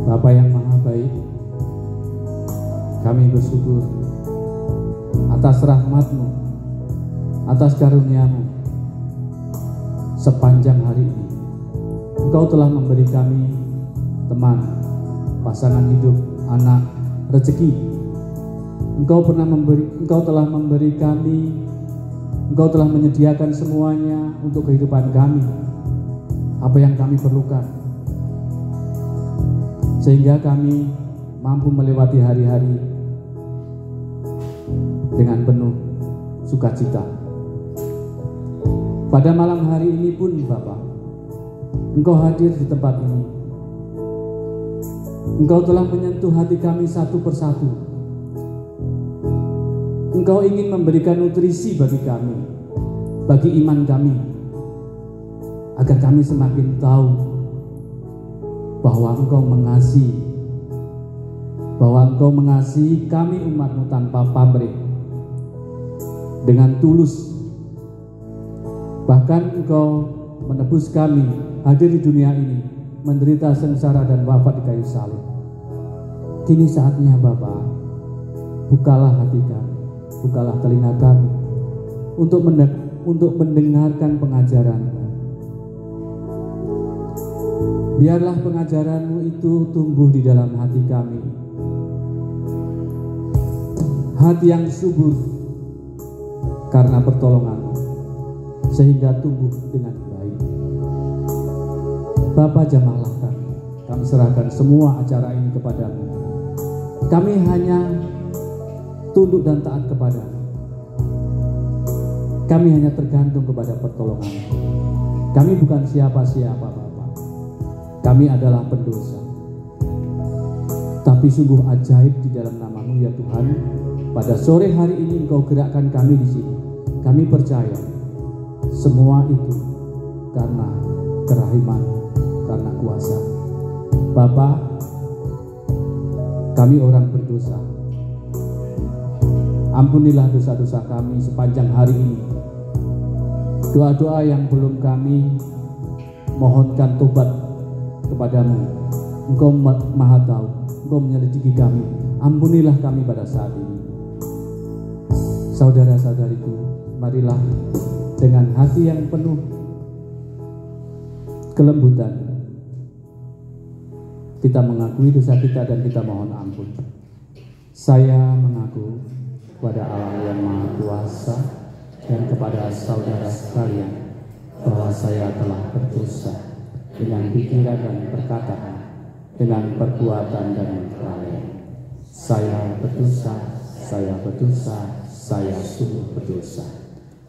Bapa yang Maha Baik, kami bersyukur atas rahmat-Mu, atas karunia-Mu. Sepanjang hari ini Engkau telah memberi kami teman, pasangan hidup, anak, rezeki. Engkau telah memberi kami, Engkau telah menyediakan semuanya untuk kehidupan kami, apa yang kami perlukan, sehingga kami mampu melewati hari-hari dengan penuh sukacita. Pada malam hari ini pun Bapa, Engkau hadir di tempat ini. Engkau telah menyentuh hati kami satu persatu. Engkau ingin memberikan nutrisi bagi kami, bagi iman kami, agar kami semakin tahu bahwa Engkau mengasihi kami umat-Mu tanpa pamrih, dengan tulus. Bahkan Engkau menebus kami hadir di dunia ini, menderita sengsara dan wafat di kayu salib. Kini saatnya Bapa, bukalah hati kami, bukalah telinga kami untuk mendengarkan pengajaran-Mu. Biarlah pengajaran-Mu itu tumbuh di dalam hati kami, hati yang subur karena pertolongan-Mu, sehingga tumbuh dengan baik. Bapa, jamahlah kami serahkan semua acara ini kepadamu. Kami hanya tunduk dan taat kepadamu. Kami hanya tergantung kepada pertolongan. Kami bukan siapa-siapa Bapa. Kami adalah pendosa. Tapi sungguh ajaib di dalam nama-Mu ya Tuhan. Pada sore hari ini Engkau gerakkan kami di sini. Kami percaya semua itu karena kerahiman, karena kuasa. Bapa, kami orang berdosa. Ampunilah dosa-dosa kami sepanjang hari ini. Doa-doa yang belum kami mohonkan tobat kepadamu. Engkau maha tahu, Engkau menyelidiki kami. Ampunilah kami pada saat ini. Saudara-saudariku, marilah dengan hati yang penuh kelembutan kita mengakui dosa kita dan kita mohon ampun. Saya mengaku kepada Allah yang Maha Kuasa dan kepada saudara sekalian bahwa saya telah berdosa dengan pikiran dan perkataan, dengan perbuatan dan kelalaian. Saya berdosa, saya sungguh berdosa.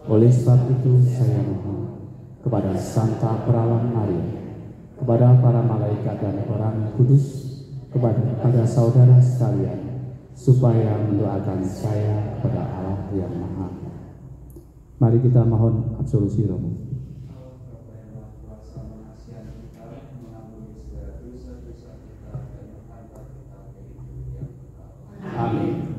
Oleh sebab itu saya mohon kepada Santa Perawan Maria, kepada para malaikat dan orang kudus, kepada saudara sekalian, supaya mendoakan saya kepada Allah yang Maha. Mari kita mohon absolusi romo. Amin.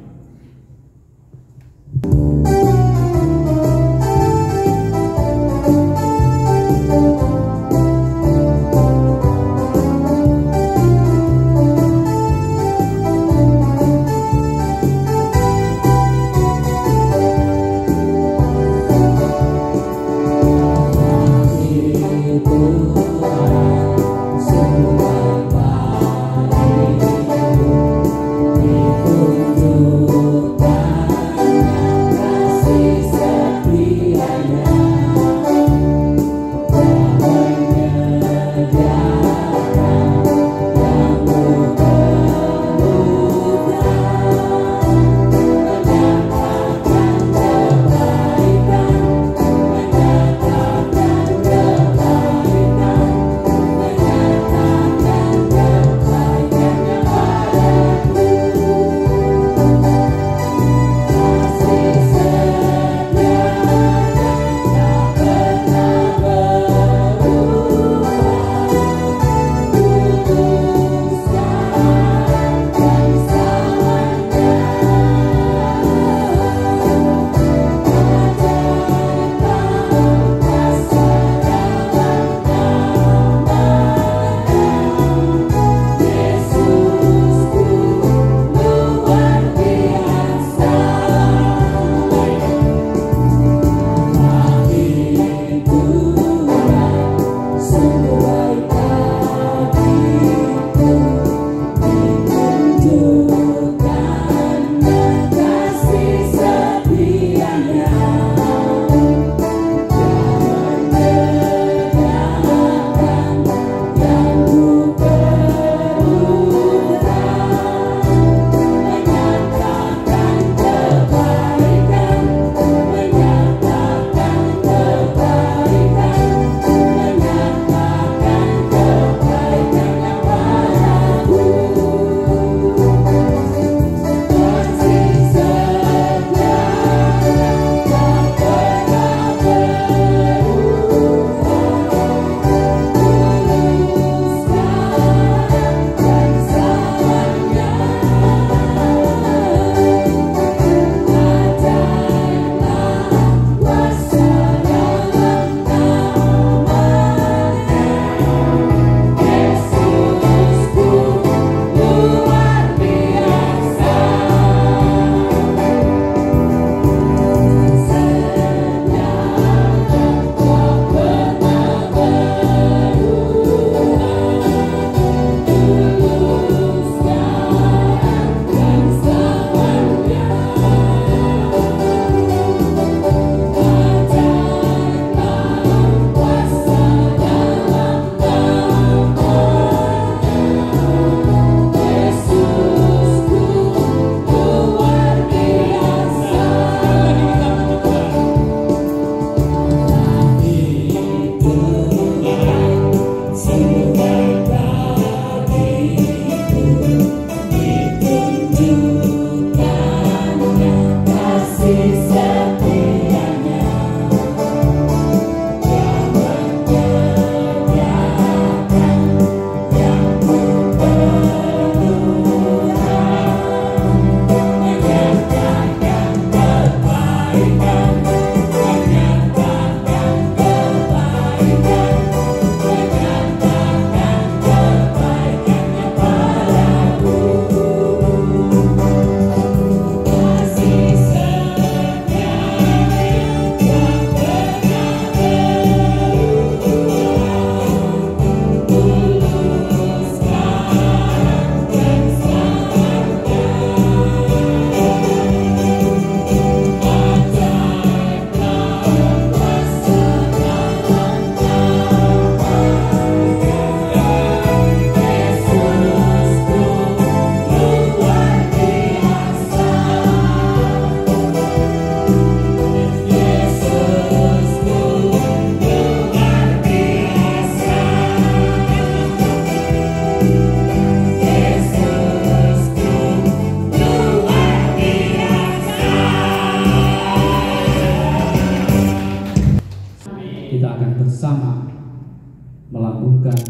melabuhkan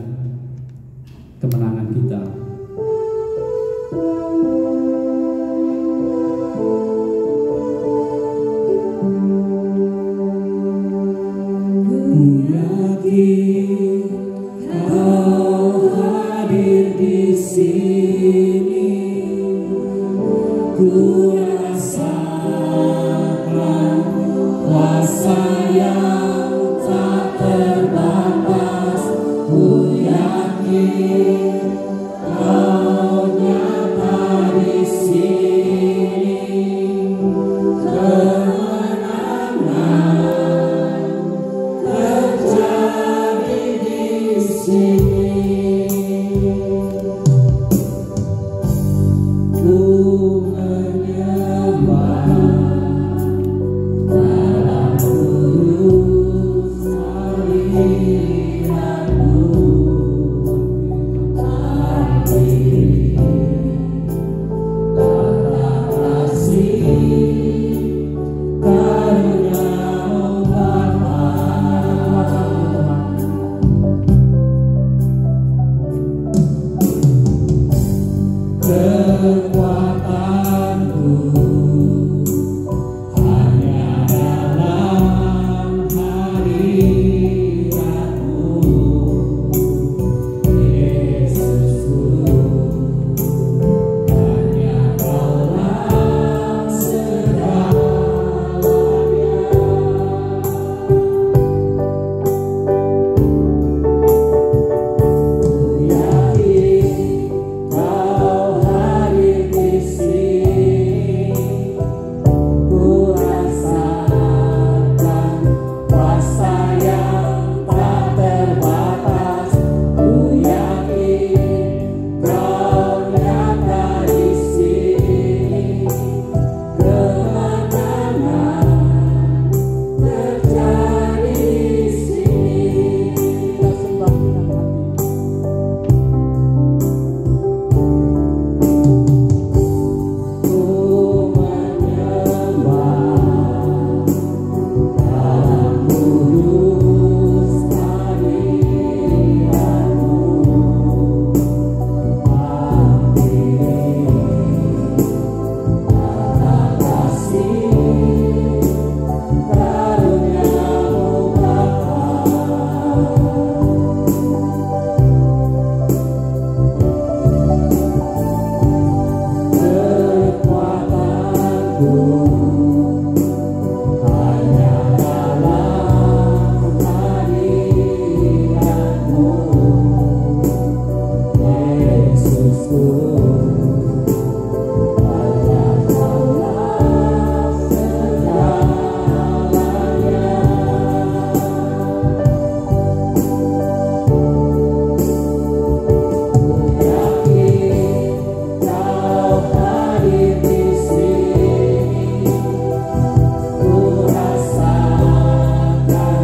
kemenangan kita. Ku yakin Kau hadir di sini, ku rasakan kuasa yang tak terbatas. Ku yakin Kau nyata di sini, kemenangan terjadi di sini. Ku menyembah dalam kudus hadirat-Mu, hadir tata kasih karunia-Mu Bapa. Kekuatanku hanya dalam hadirat-Mu, Yesusku. Hanya Kaulah segalanya. Ku yakin Kau hadir di sini, ku rasakan kuasa yang tak terbatas. Ku yakin Kau nyata di sini, kemenangan terjadi di sini. Kita sembah dengan hati. Ku menyembah dalam kudus hadirat-Mu, hadir tata kasih karunia-Mu Bapa. Kekuatanku hanya dalam hadirat-Mu, Yesusku. Hanya Kaulah segalanya. Ku yakin Kau hadir di sini, ku rasakan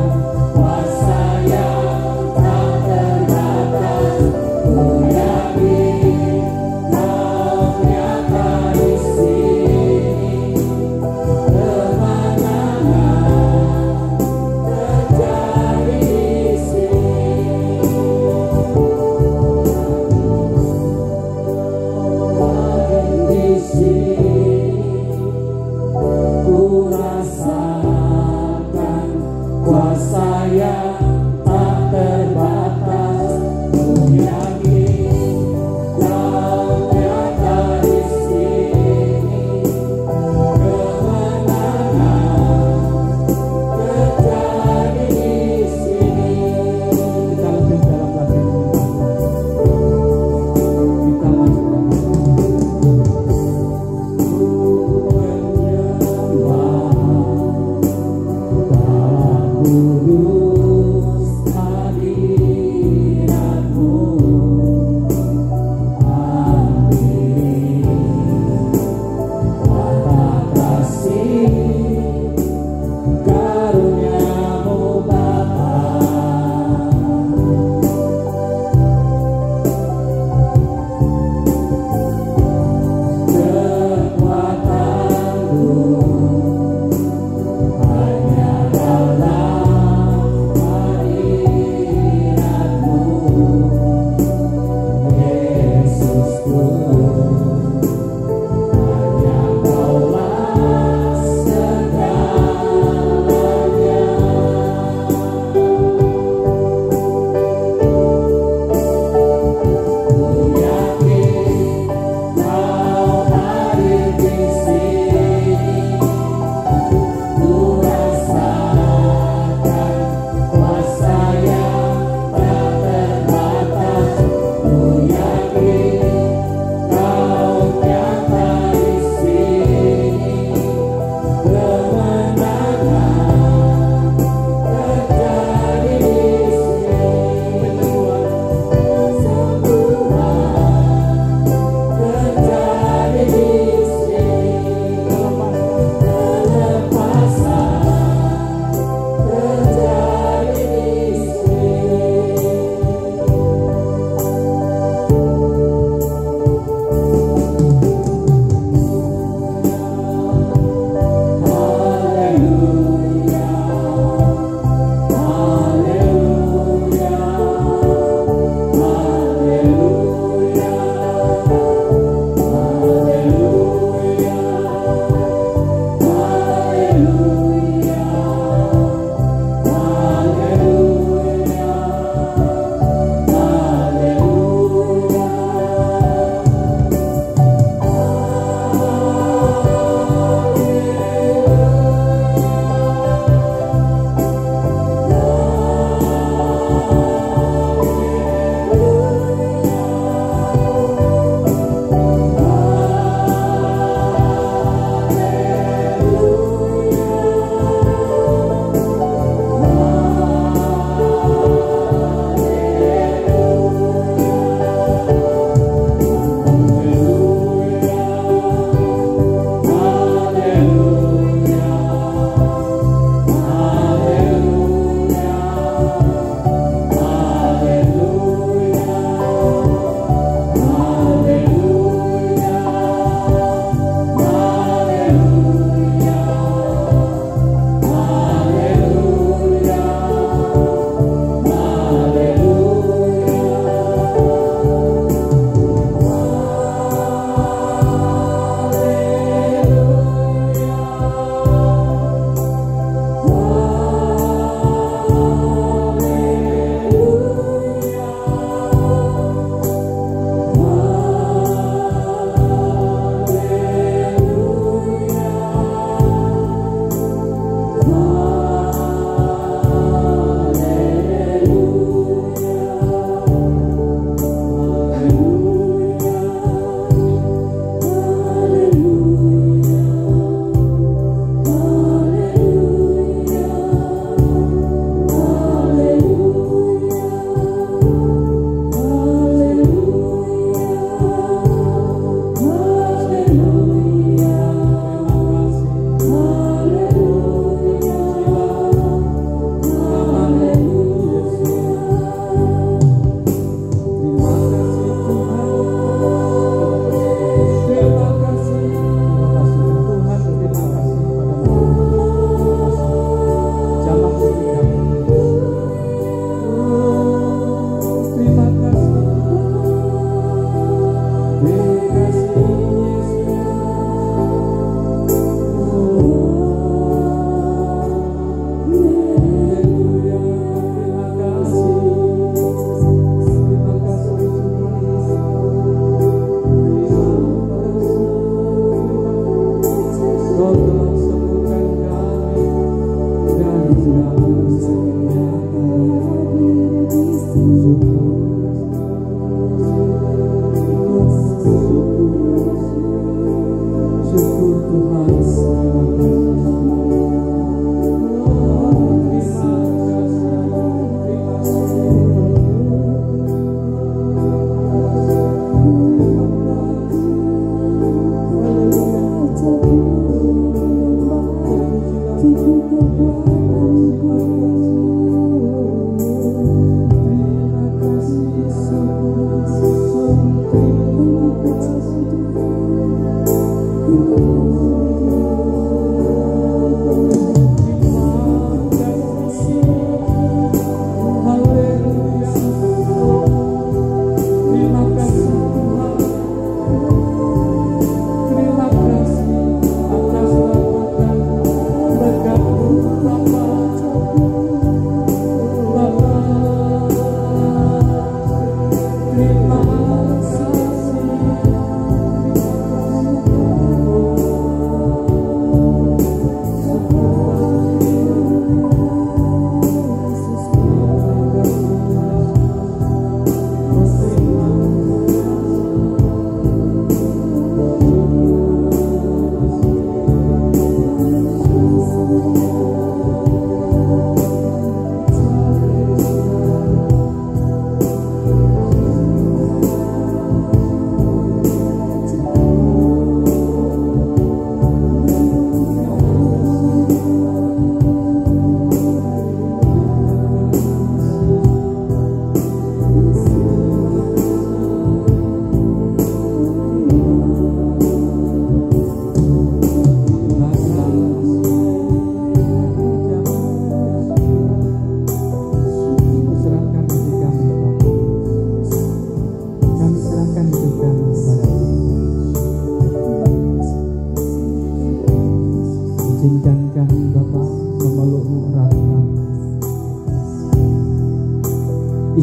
kuasa yang tak terbatas. Ku yakin Kau nyata di sini, kemenangan terjadi di sini. Hadir di sini, ku rasakan kuasa yang tak terbatas. Ku yakin Kau nyata di sini, kemenangan terjadi di sini. Kita lebih dalam lagi. Kita masuk lagi. Ku menyembah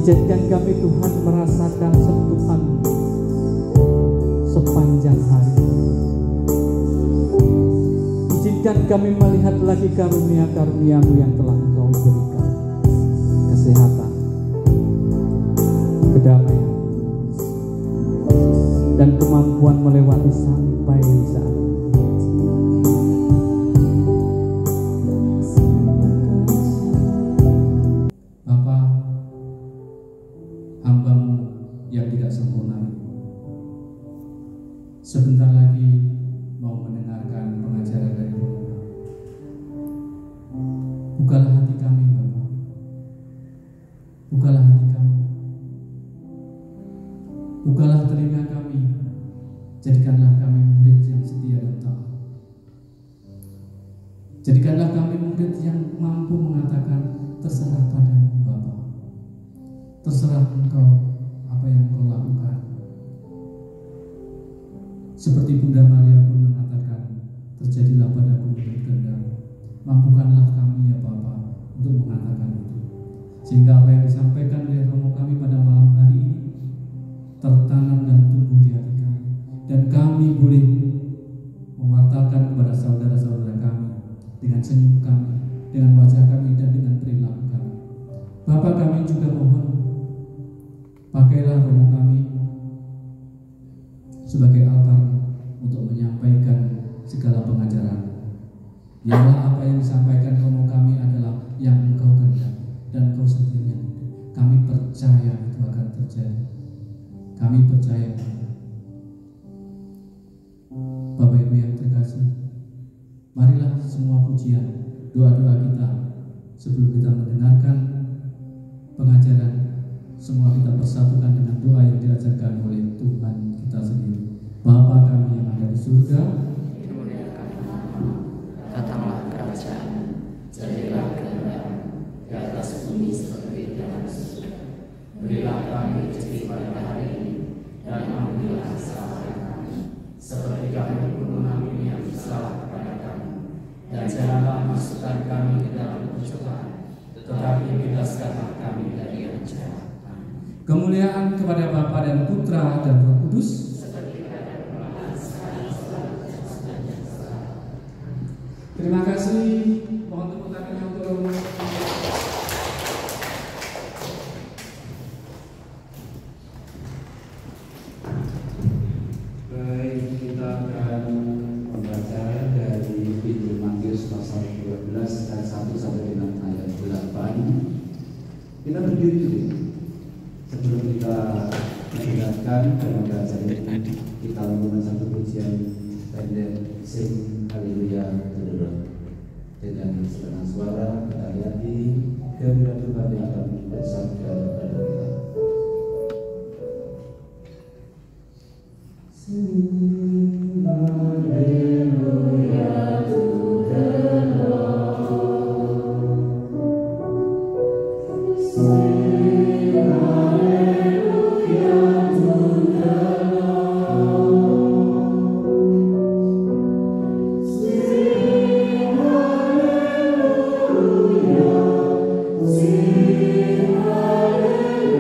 Izinkan kami Tuhan merasakan sentuhan sepanjang hari. Izinkan kami melihat lagi karunia-karunia-Mu yang telah Engkau berikan. Kesehatan, kedamaian, dan kemampuan melewati sampai saat ini. Sebentar lagi mau mendengarkan pengajaran dari Romo. Bukalah hati kami, Bapa. Bukalah hati kami. Bukalah telinga kami. Jadikanlah kami murid yang setia dan taat. Jadikanlah kami murid yang mampu mengatakan terserah padamu, Bapa. Terserah Engkau apa yang Engkau lakukan. Seperti Bunda Maria pun mengatakan, terjadilah padaku menurut kehendak-Mu. Mampukanlah kami ya Bapa untuk mengatakan itu. Sehingga apa yang disampaikan oleh Romo kami pada malam hari ini tertanam dan tumbuh di hati kami. Dan kami boleh mewartakan kepada saudara-saudara kami dengan senyum kami, dengan wajah kami, dan dengan perilaku kami. Bapa, kami juga mohon, pakailah Romo kami sebagai altar untuk menyampaikan segala pengajaran. Biarlah apa yang disampaikan Romo kami adalah yang Engkau kehendaki dan Engkau sendiri yang hidup. Kami percaya itu akan terjadi. Kami percaya. Bapak Ibu yang terkasih, marilah semua pujian, doa-doa kita sebelum kita mendengarkan pengajaran. Semua kita persatukan dengan doa yang diajarkan oleh Tuhan kita sendiri. Bapa kami yang ada di surga, datanglah kerajaan, jadilah kehendakmu di atas bumi seperti di atas surga. Berilah kami rezeki pada hari ini, dan ampunilah kesalahan kami, seperti kami pun mengampuni yang bersalah kepada kami. Dan janganlah masukkan kami ke dalam pencobaan, tetapi bebaskanlah kami dari yang jahat. kemuliaan kepada Bapa dan Putra dan Roh Kudus. Terima kasih. Mohon tepuk tangannya untuk baik, kita akan membaca dari Injil Matius pasal 12 ayat 1 sampai dengan ayat 8. Kita berdiri dulu sebelum kita mendengarkan dan membaca ini. Kita lakukan satu pujian pendek, sing haleluya dengan setengah suara. Kita hayati kemuliaan Tuhan yang akan bersabda kepada kita. Sing haleluya to the Lord. Sing haleluya to the Lord. Sing haleluya. Sing haleluya. Sing haleluya to the Lord. Sing haleluya to the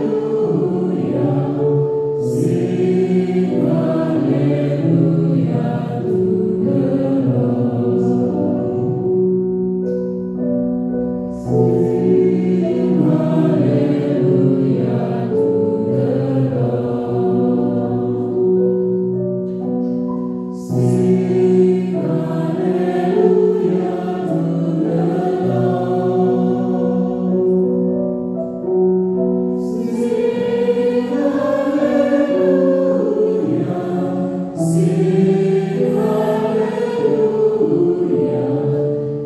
Lord. Sing haleluya to the Lord. Sing haleluya. Sing haleluya.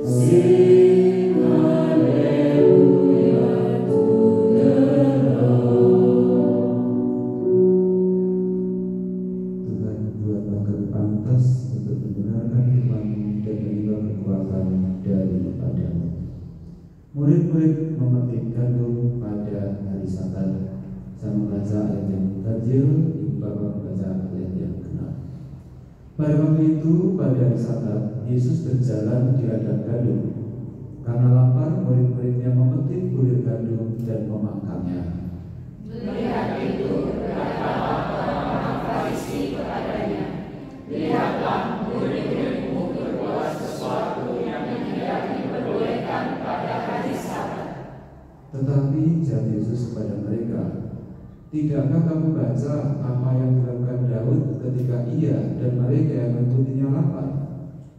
Sing haleluya to the Lord. Tuhan, buatlah kami pantas untuk mendengarkan firman-Mu dan menerima kekuatan daripadamu. Murid-murid memetik gandum pada hari Sabat. Saya membaca ayat yang ganjil, Ibu Bapak membaca ayat yang genap. Pada waktu itu, pada hari Sabat, Yesus berjalan di ladang gandum. Karena lapar, murid-muridnya memetik bulir gandum dan memangkangnya. Melihat itu, berkatalah orang-orang Farisi kepadanya, lihatlah, murid-muridmu berbuat sesuatu yang tidak diperbolehkan pada hari Sabat. Tetapi jawab Yesus kepada mereka, tidakkah kamu baca apa yang dilakukan Daud ketika ia dan mereka yang mengikutinya lapar?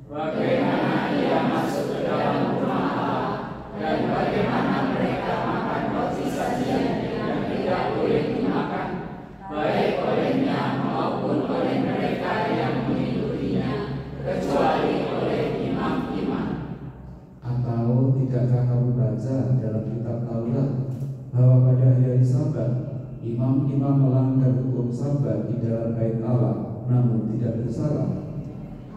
Bagaimana ia masuk ke dalam rumah Allah, dan bagaimana mereka makan roti sajian yang tidak boleh dimakan, baik olehnya maupun oleh mereka yang mengikutinya, kecuali oleh imam-imam. Atau tidakkah kamu baca dalam kitab Taurat bahwa pada hari Sabat imam-imam melanggar hukum Sabat di dalam bait Allah namun tidak bersalah?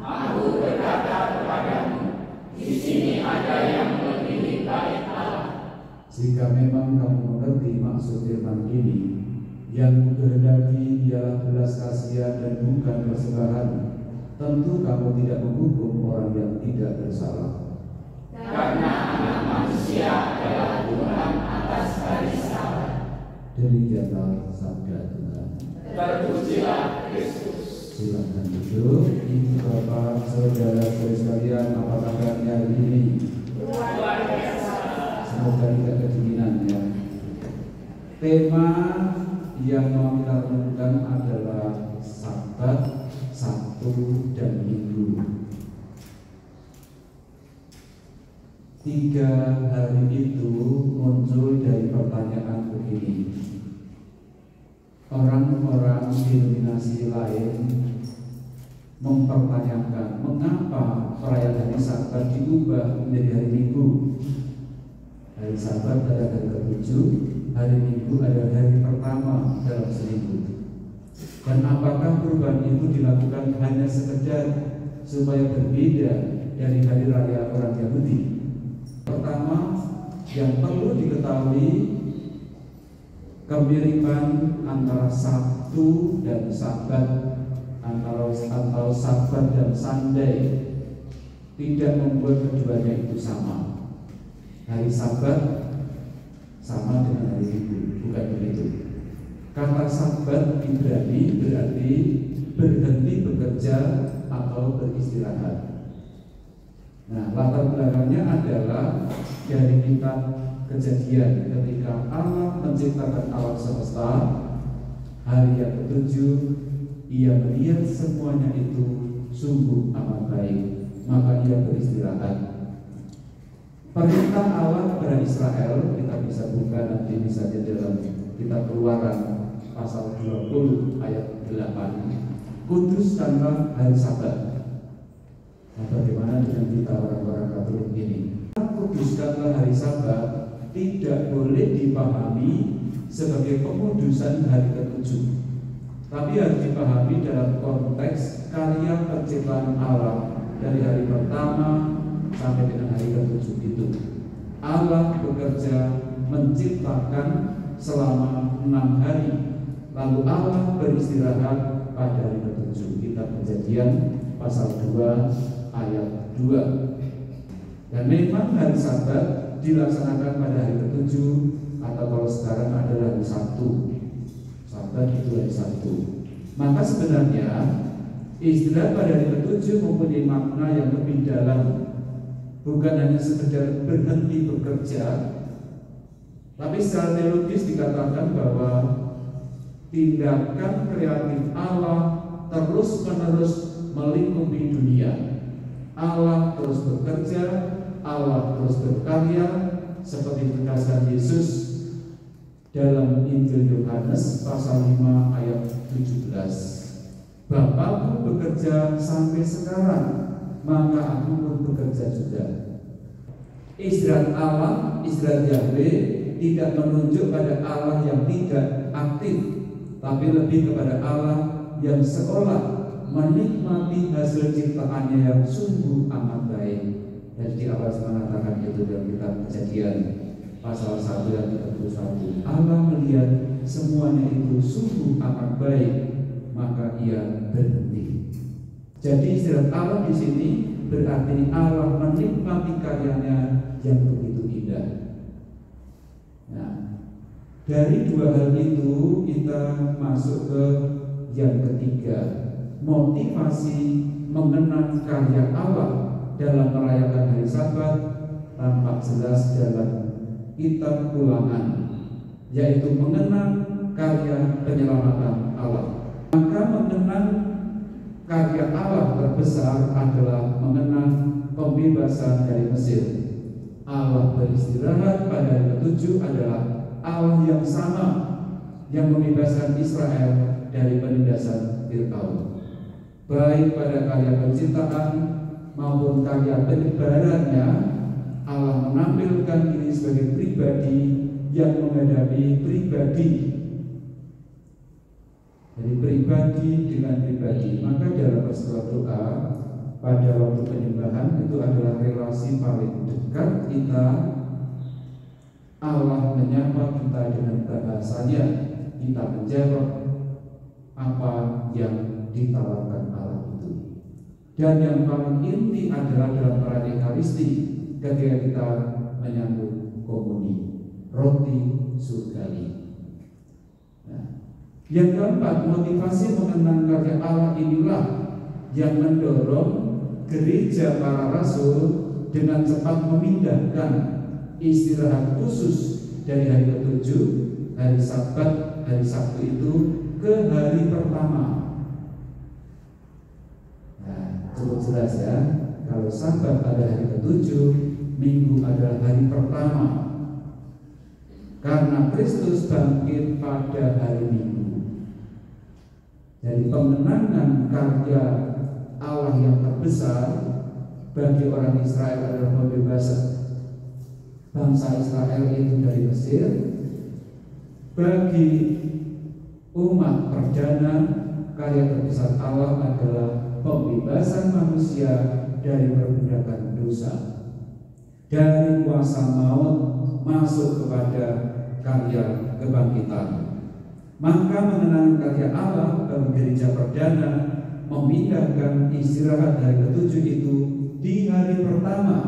Aku berkata kepadamu, di sini ada yang melebihi bait Allah. Jika memang kamu mengerti maksud firman ini, yang kukehendaki ialah belas kasihan dan bukan persembahan, tentu kamu tidak menghukum orang yang tidak bersalah. Karena Anak Manusia adalah Tuhan atas hari Sabat. Demikianlah sabda Tuhan. Terpujilah Kristus. Silakan duduk. Ibu Bapak, saudara-saudari sekalian, apa kabarnya hari ini? Luar biasa. Semoga tidak kedinginan ya. Tema yang mau kita renungkan adalah Sabat, Sabtu, dan Minggu. 3 hari itu muncul dari pertanyaan begini. Orang-orang denominasi lain mempertanyakan mengapa perayaan hari Sabat diubah menjadi hari Minggu. Hari Sabat adalah hari ke-7, hari Minggu adalah hari pertama dalam seminggu. Dan apakah perubahan itu dilakukan hanya sekedar supaya berbeda dari hari raya orang Yahudi? Pertama, yang perlu diketahui kemiripan antara Sabtu dan Sabat, atau Sabat dan Sunday, tidak membuat keduanya itu sama. Hari Sabat sama dengan hari Minggu, bukan begitu. Kata Sabat Ibrani berarti berhenti bekerja atau beristirahat. Nah, latar belakangnya adalah dari kitab Kejadian ketika Allah menciptakan alam semesta. Hari yang ke-7 Ia melihat semuanya itu sungguh amat baik, maka Ia beristirahat. Perintah Allah kepada Israel kita bisa buka nanti misalnya dalam kitab Keluaran pasal 20 ayat 8. Kuduskanlah hari Sabat. Nah, bagaimana dengan kita orang-orang Katolik ini? Kuduskanlah hari Sabat tidak boleh dipahami sebagai pengudusan hari ke-7, tapi harus dipahami dalam konteks karya penciptaan Allah dari hari pertama sampai dengan hari ke-7 itu. Allah bekerja menciptakan selama 6 hari, lalu Allah beristirahat pada hari ke-7. Kitab Kejadian pasal 2 ayat 2. Dan memang hari Sabat dilaksanakan pada hari ke-7, atau kalau sekarang adalah hari Sabtu. Sabat itu hari Sabtu. Maka sebenarnya istilah pada hari ke-7 mempunyai makna yang lebih dalam, bukan hanya sekedar berhenti bekerja, tapi secara teologis dikatakan bahwa tindakan kreatif Allah terus-menerus melingkupi dunia. Allah terus bekerja, Allah terus berkarya, seperti ditegaskan Yesus dalam Injil Yohanes pasal 5 ayat 17. Bapakku bekerja sampai sekarang, maka aku pun bekerja juga. Istirahat Allah, istirahat Yahweh tidak menunjuk pada Allah yang tidak aktif, tapi lebih kepada Allah yang seolah menikmati hasil ciptaannya yang sungguh amat baik. Jadi di awal saya mengatakan itu dalam kitab Kejadian pasal 1 ayat 31. Allah melihat semuanya itu sungguh amat baik, maka Ia berhenti. Jadi istirahat Allah di sini berarti Allah menikmati karyanya yang begitu indah. Nah, dari dua hal itu kita masuk ke yang ketiga, motivasi mengenang karya Allah dalam merayakan hari Sabat tampak jelas dalam kitab Ulangan, yaitu mengenang karya penyelamatan Allah. Maka mengenang karya Allah terbesar adalah mengenang pembebasan dari Mesir. Allah beristirahat pada hari ke-7 adalah Allah yang sama yang membebaskan Israel dari penindasan Firaun. Baik pada karya penciptaan maupun karya penyebarannya, Allah menampilkan diri sebagai pribadi yang menghadapi pribadi. Jadi pribadi dengan pribadi. Maka dalam peristiwa doa pada waktu penyembahan itu adalah relasi paling dekat kita. Allah menyapa kita dengan bahasanya, kita menjawab apa yang ditawarkan Allah itu. Dan yang paling inti adalah dalam perayaan Ekaristi ketika kita menyambut komuni, roti surgawi. Nah, yang keempat, motivasi mengenang karya Allah inilah yang mendorong gereja para rasul dengan cepat memindahkan istirahat khusus dari hari ke-7, hari Sabat, hari Sabtu itu ke hari pertama. Nah, cukup jelas ya. Kalau Sabat pada hari ke-7, Minggu adalah hari pertama. Karena Kristus bangkit pada hari Minggu. Jadi pengenangan karya Allah yang terbesar bagi orang Israel adalah pembebasan bangsa Israel itu dari Mesir. Bagi umat perdana, karya terbesar Allah adalah pembebasan manusia dari perbudakan dosa, dari kuasa maut masuk kepada karya kebangkitan. Maka mengenang karya Allah bagi gereja perdana memindahkan istirahat hari ketujuh itu di hari pertama,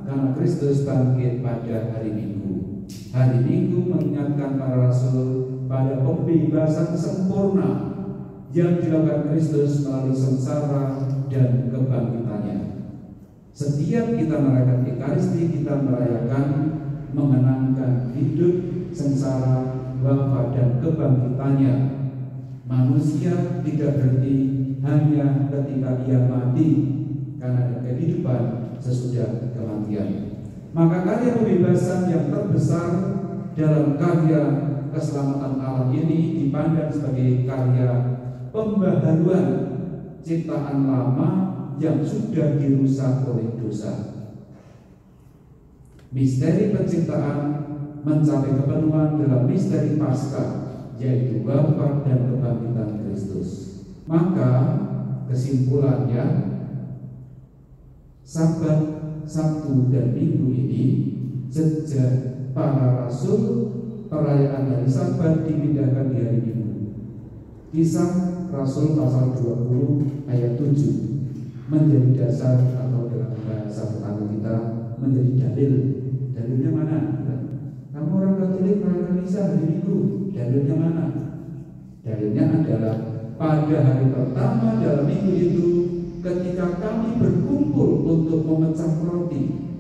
karena Kristus bangkit pada hari Minggu. Hari Minggu mengingatkan para rasul pada pembebasan sempurna yang dilakukan Kristus melalui sengsara dan kebangkitannya. Setiap kita merayakan Ekaristi, kita merayakan mengenangkan hidup, sengsara, wafat, dan kebangkitannya. Manusia tidak berhenti hanya ketika ia mati, karena ada kehidupan sesudah kematian. Maka karya pembebasan yang terbesar dalam karya keselamatan Allah ini dipandang sebagai karya pembaharuan ciptaan lama yang sudah dirusak oleh dosa. Misteri penciptaan mencapai kepenuhan dalam misteri Paskah, yaitu wafat dan kebangkitan Kristus. Maka kesimpulannya, Sabat, Sabtu, dan Minggu ini sejak para rasul, perayaan hari Sabat dipindahkan di hari Minggu. Kisah Rasul pasal 20 ayat 7 menjadi dasar, atau dalam bahasa tetangga kita menjadi dalil. Dalilnya mana? Kamu orang Katolik merayakan misa hari Minggu, dalilnya mana? Dalilnya adalah pada hari pertama dalam minggu itu, ketika kami berkumpul untuk memecah roti.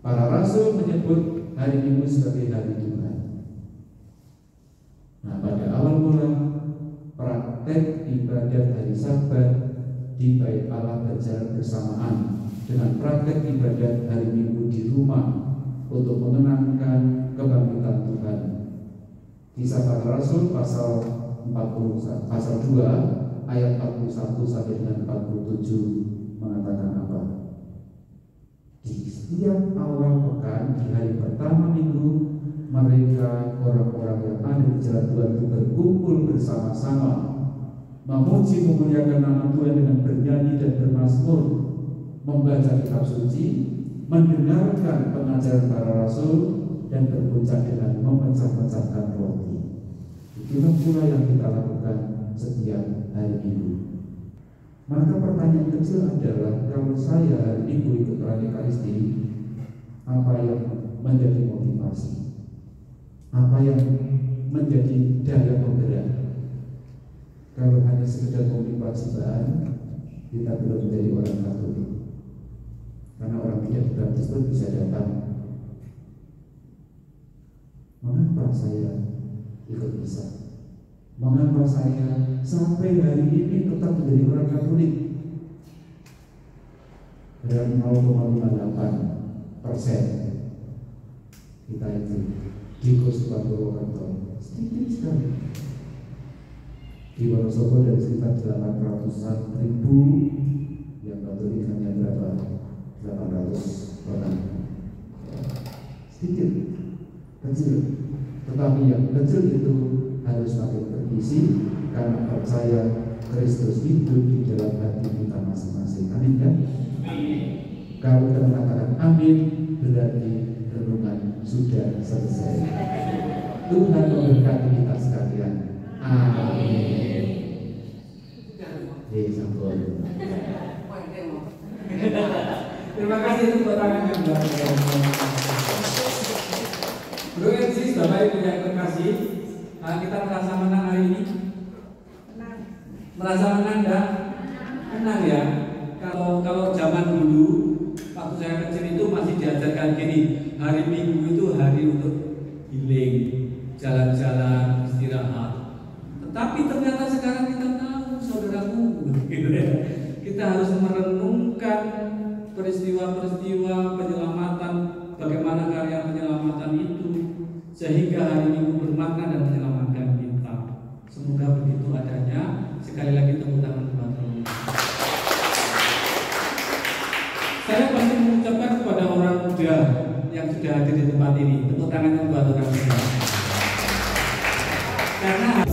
Para rasul menyebut hari Minggu sebagai hari Tuhan. Nah, pada awal mula praktek ibadat hari Sabat di Bait Allah berjalan bersamaan dengan praktek ibadat hari Minggu di rumah untuk mengenangkan kebangkitan Tuhan. Kisah para Rasul pasal 40, pasal 2 ayat 41 sampai dengan 47 mengatakan apa? Di setiap awal pekan di hari pertama minggu, mereka orang-orang yang ada di jalan Tuhan itu berkumpul bersama-sama, memuji memuliakan nama Tuhan dengan bernyanyi dan bermazmur, membaca kitab suci, mendengarkan pengajaran para rasul, dan berpuncak dengan memecah-mecahkan roti. Itulah pula yang kita lakukan setiap hari Minggu. Maka pertanyaan kecil adalah, kalau saya hari Minggu ikut perayaan Ekaristi, apa yang menjadi motivasi? Apa yang menjadi daya penggerak? Kalau hanya sekedar motivasi bahan, kita belum menjadi orang Katolik. Karena orang tidak baptis pun bisa datang. Mengapa saya ikut misa? Mengapa saya sampai hari ini tetap menjadi orang Katolik? Dari 0,58% kita itu di Kursupan Purwokerto sedikit sekali. Di Wonosobo dari sekitar 800-an ribu, yang Katolik hanya berapa? 800 orang. Sedikit, kecil. Tetapi yang kecil itu harus makin berisi, karena percaya Kristus hidup di dalam hati kita masing-masing. Amin kan? Kalau kita mengatakan amin, berarti renungan sudah selesai. Tuhan memberkati kita sekalian. Amin. Sampun. Terima kasih untuk pertanyaan yang baik. Bro Ensis, Bapak Ibu yang terkasih, kita merasa menang hari ini? Merasa menang dah? Menang ya. Kalau zaman dulu, waktu saya kecil itu masih diajarkan gini, hari Minggu itu hari untuk healing, jalan-jalan, istirahat. Tetapi ternyata sekarang kita tahu, saudaraku, kita harus merenungkan peristiwa-peristiwa penyelamatan, bagaimana karya penyelamatan itu, sehingga hari Minggu bermakna dan menyelamatkan kita. Semoga begitu adanya. Sekali lagi tepuk tangan buat Romo. Saya pasti mengucapkan kepada orang muda yang sudah hadir di tempat ini, tepuk tangannya buat orang muda. Karena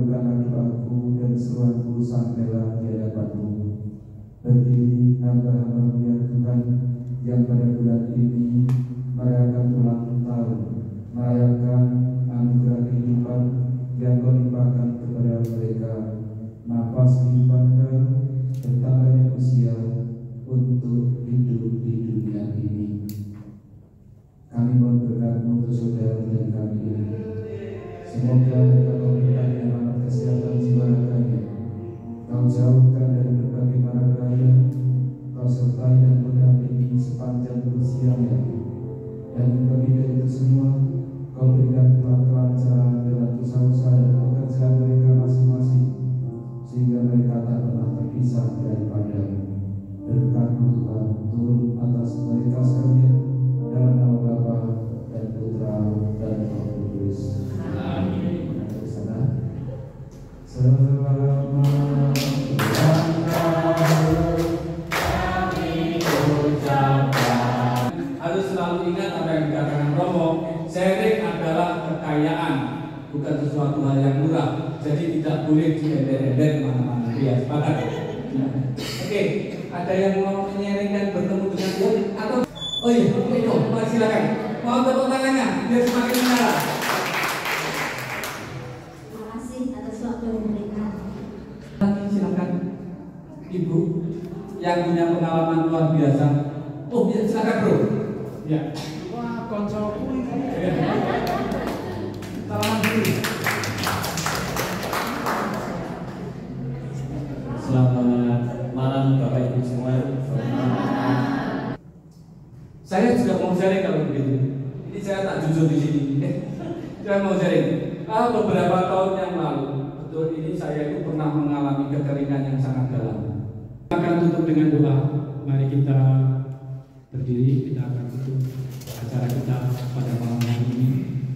kabulkanlah doaku dan seruanku sampailah di hadapan-Mu. Berdiri hamba-hamba-Mu ya Tuhan, yang pada bulan ini merayakan ulang tahun, merayakan anugerah kehidupan yang Kau limpahkan kepada mereka, nafas kehidupan baru, bertambahnya usia untuk hidup di dunia ini. Kami mohon berkat-Mu untuk saudara dan kami ini. Semoga mereka Kau berikan rahmat kesehatan jiwa raganya, Kau jauhkan dari berbagai mara bahaya, Kau sertai dan mendampingi sepanjang usianya, dan lebih dari itu semua Kau berikan kelancaran dalam usaha-usaha dan pekerjaan mereka masing-masing, sehingga mereka tak pernah terpisah daripada-Mu. Berkat-Mu Tuhan turun atas mereka sekalian, dalam nama Bapa dan Putra dan Roh Kudus. Amin. Selamat ulang tahun kami ucapkan. Harus selalu ingat apa yang dikatakan Romo, sharing adalah kekayaan, bukan sesuatu hal yang murah. Jadi tidak boleh diender-ender mana-mana. Ya, sepakat. Oke, ada yang mau sharing dan bertemu dengan dia atau oh iya, itu, mari silakan. Mau tepuk tangannya biar semakin menyala. Terima kasih atas waktu yang diberikan. Silakan Ibu yang punya pengalaman luar biasa. Oh ya, silakan Bro. Ya. Wah, koncoku ini. Salaman dulu. Selamat malam Bapak Ibu semua. Saya juga mau sharing kalau begitu. Ini saya tak jujur di sini. Saya mau sharing. Beberapa tahun yang lalu, betul ini saya itu pernah mengalami kekeringan yang sangat dalam. Kita akan tutup dengan doa. Mari kita berdiri. Kita akan tutup acara kita pada malam hari ini.